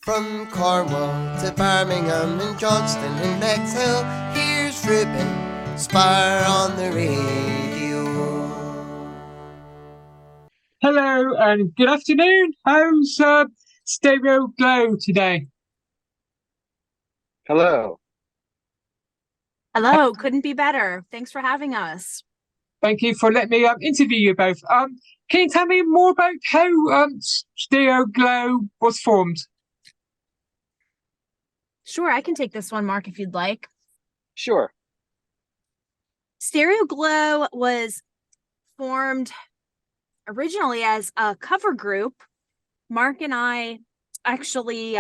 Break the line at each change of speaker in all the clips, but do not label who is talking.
From Cornwall to Birmingham and Johnston and Bexhill, here's Ruben Spire on the radio.
Hello and good afternoon. How's Stereo Glow today?
Hello.
Hello, couldn't be better. Thanks for having us.
Thank you for letting me interview you both. Can you tell me more about how Stereo Glow was formed?
Sure, I can take this one, Mark, if you'd like.
Sure.
Stereo Glow was formed originally as a cover group. Mark and I actually,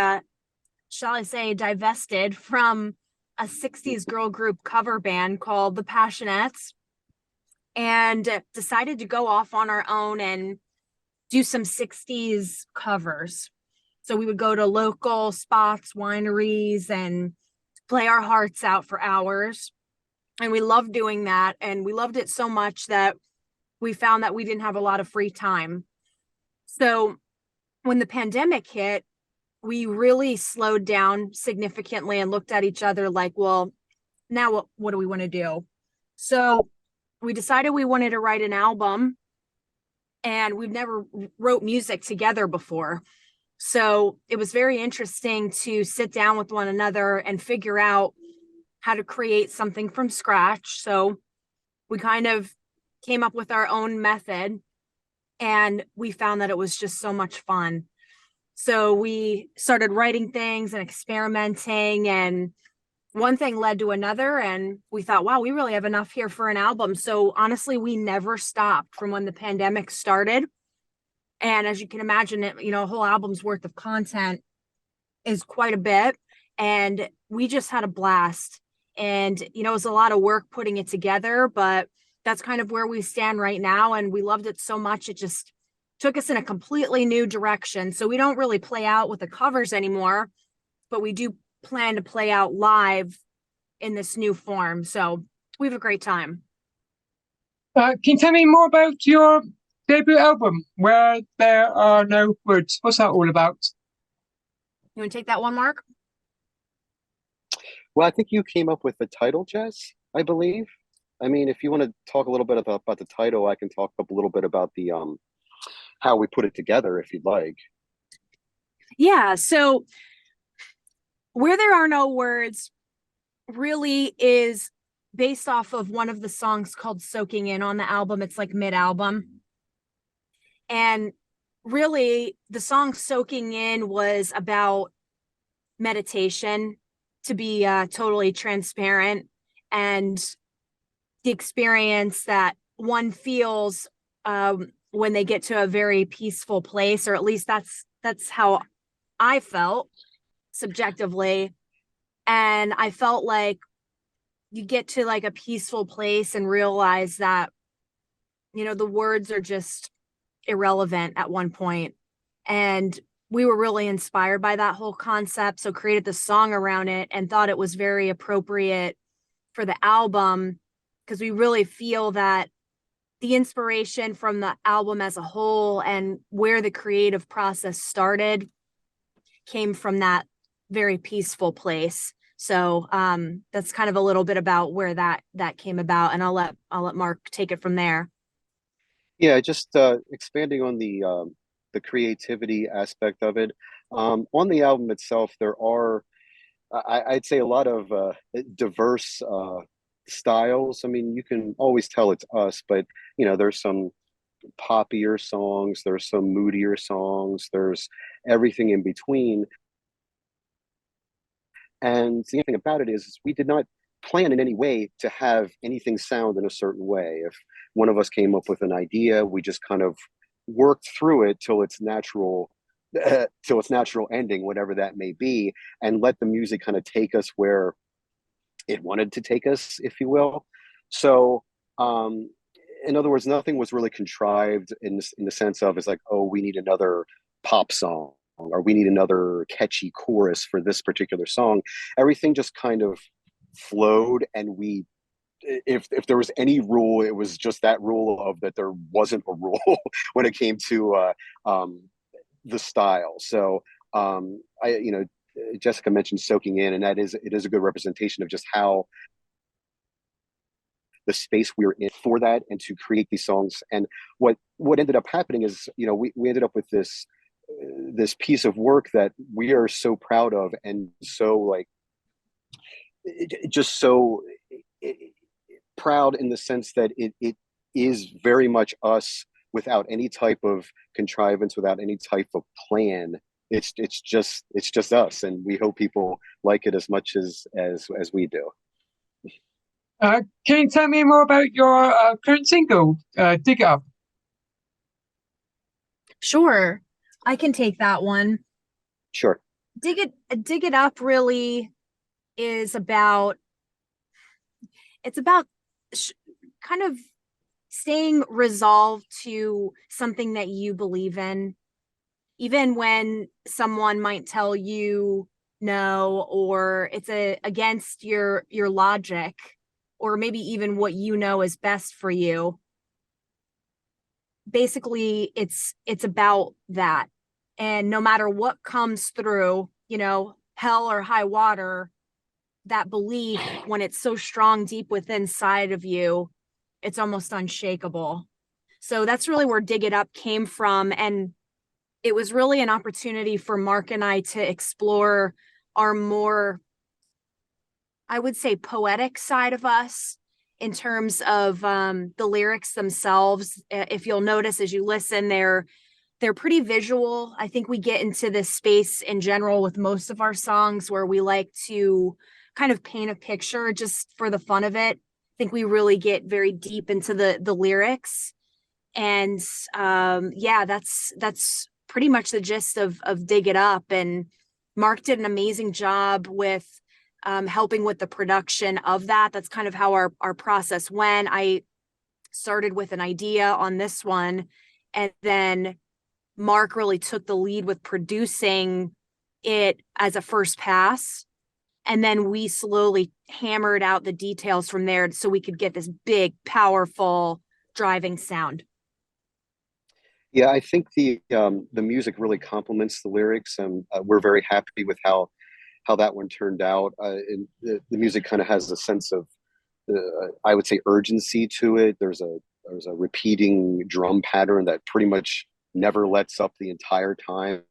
shall I say, divested from a 60s girl group cover band called the Passionettes and decided to go off on our own and do some 60s covers. So we would go to local spots, wineries, and play our hearts out for hours. And we loved doing that. And we loved it so much that we found that we didn't have a lot of free time. So when the pandemic hit, we really slowed down significantly and looked at each other like, well, now what do we want to do? So we decided we wanted to write an album, and we've never wrote music together before. So it was very interesting to sit down with one another and figure out how to create something from scratch. So we kind of came up with our own method, and we found that it was just so much fun. So we started writing things and experimenting, and one thing led to another, and we thought, wow, we really have enough here for an album. So honestly, we never stopped from when the pandemic started. And as you can imagine, a whole album's worth of content is quite a bit. And we just had a blast. And, it was a lot of work putting it together, but that's kind of where we stand right now. And we loved it so much. It just took us in a completely new direction. So we don't really play out with the covers anymore, but we do plan to play out live in this new form. So we have a great time.
Can you tell me more about your debut album, Where There Are No Words? What's that all about?
You want to take that one, Mark?
Well, I think you came up with the title, Jess, I believe. I mean, if you want to talk a little bit about the title, I can talk a little bit about the how we put it together, if you'd like.
Yeah, so Where There Are No Words really is based off of one of the songs called Soaking In on the album. It's like mid-album. And really, the song Soaking In was about meditation, to be totally transparent, and the experience that one feels when they get to a very peaceful place, or at least that's how I felt subjectively. And I felt like you get to like a peaceful place and realize that, the words are just irrelevant at one point. And we were really inspired by that whole concept. So created the song around it and thought it was very appropriate for the album, because we really feel that the inspiration from the album as a whole and where the creative process started came from that very peaceful place. So that's kind of a little bit about where that came about, and I'll let Mark take it from there.
Yeah, just expanding on the creativity aspect of it. On the album itself, there are, I'd say, a lot of diverse styles. I mean, you can always tell it's us, but there's some poppier songs, there's some moodier songs, there's everything in between. And the thing about it is we did not plan in any way to have anything sound in a certain way. If one of us came up with an idea, we just kind of worked through it till its natural ending, whatever that may be, and let the music kind of take us where it wanted to take us, if you will. So in other words, nothing was really contrived in the sense of, it's like, oh, we need another pop song, or we need another catchy chorus for this particular song. Everything just kind of flowed, and if there was any rule, it was just that rule of that there wasn't a rule when it came to the style. So Jessica mentioned soaking in, and it is a good representation of just how the space we were in for that and to create these songs. And what ended up happening is, we ended up with this piece of work that we are so proud of, and so like just so proud in the sense that it is very much us, without any type of contrivance, without any type of plan. It's just us, and we hope people like it as much as we do.
Can you tell me more about your current single, Dig It Up?
Sure, I can take that one.
Sure.
Dig It Up really is about, it's about kind of staying resolved to something that you believe in, even when someone might tell you no, or it's against your logic, or maybe even what you know is best for you. Basically, it's about that. And no matter what comes through, hell or high water, that belief, when it's so strong deep within inside of you, it's almost unshakable. So that's really where Dig It Up came from. And it was really an opportunity for Mark and I to explore our more, I would say, poetic side of us in terms of the lyrics themselves. If you'll notice as you listen, they're pretty visual. I think we get into this space in general with most of our songs where we like to kind of paint a picture just for the fun of it. I think we really get very deep into the lyrics. And that's pretty much the gist of Dig It Up. And Mark did an amazing job with helping with the production of that. That's kind of how our process went. I started with an idea on this one, and then Mark really took the lead with producing it as a first pass. And then we slowly hammered out the details from there so we could get this big, powerful, driving sound.
Yeah, I think the music really complements the lyrics, and we're very happy with how that one turned out. And the music kind of has a sense of, I would say, urgency to it. There's a repeating drum pattern that pretty much never lets up the entire time,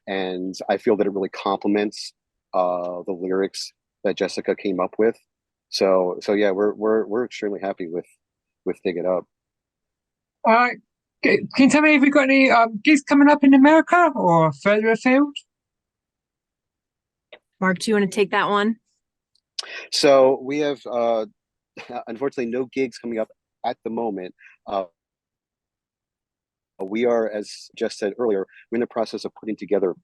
and I feel that it really complements the lyrics that Jessica came up with. So yeah, we're extremely happy with Dig It Up.
Can you tell me if you've got any gigs coming up in America or further afield?
Mark, do you want to take that one?
So we have unfortunately no gigs coming up at the moment. We are, as Jess said earlier, we're in the process of putting together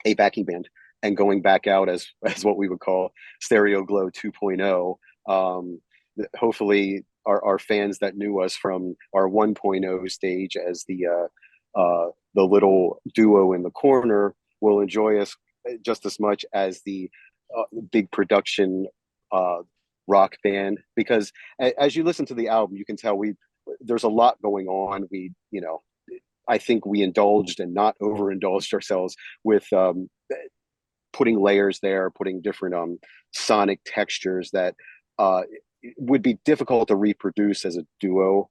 a backing band and going back out as what we would call Stereo Glow 2.0. Hopefully our fans that knew us from our 1.0 stage as the little duo in the corner will enjoy us just as much as the big production rock band, because as you listen to the album, you can tell there's a lot going on. I think we indulged and not overindulged ourselves with putting layers there, putting different sonic textures that would be difficult to reproduce as a duo.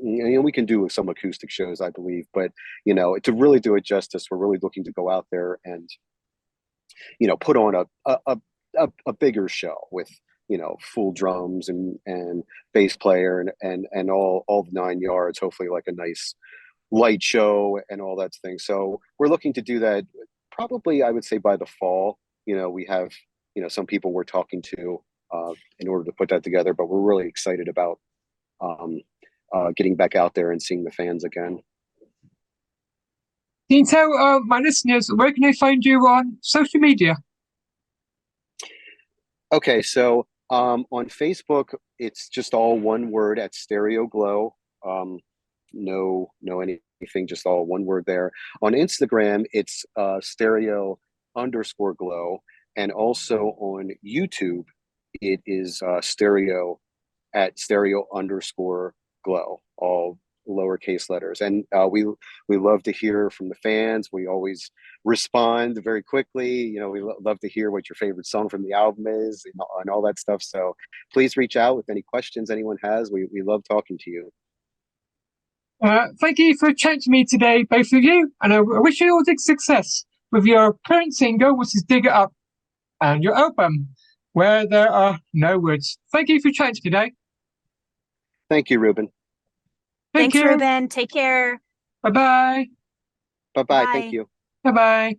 We can do some acoustic shows, I believe, but to really do it justice, we're really looking to go out there and put on a bigger show with full drums and bass player and all the 9 yards. Hopefully, like a nice light show and all that thing. So we're looking to do that probably, I would say, by the fall. We have some people we're talking to in order to put that together, but we're really excited about getting back out there and seeing the fans again.
Can you tell my listeners where can they find you on social media?
Okay, so on Facebook, it's just all one word at Stereo Glow. No anything, just all one word there. On Instagram, it's stereo_glow, and also on YouTube, it is stereo _glow, all lowercase letters. And we love to hear from the fans. We always respond very quickly. You know, we love to hear what your favorite song from the album is, and all that stuff. So please reach out with any questions anyone has. We love talking to you.
Thank you for chatting to me today, both of you, and I wish you all the success with your current single, which is Dig It Up, and your album, Where There Are No Words. Thank you for chatting today.
Thank you, Ruben.
Thanks, Ruben. Take care.
Bye-bye.
Bye-bye. Thank you.
Bye-bye.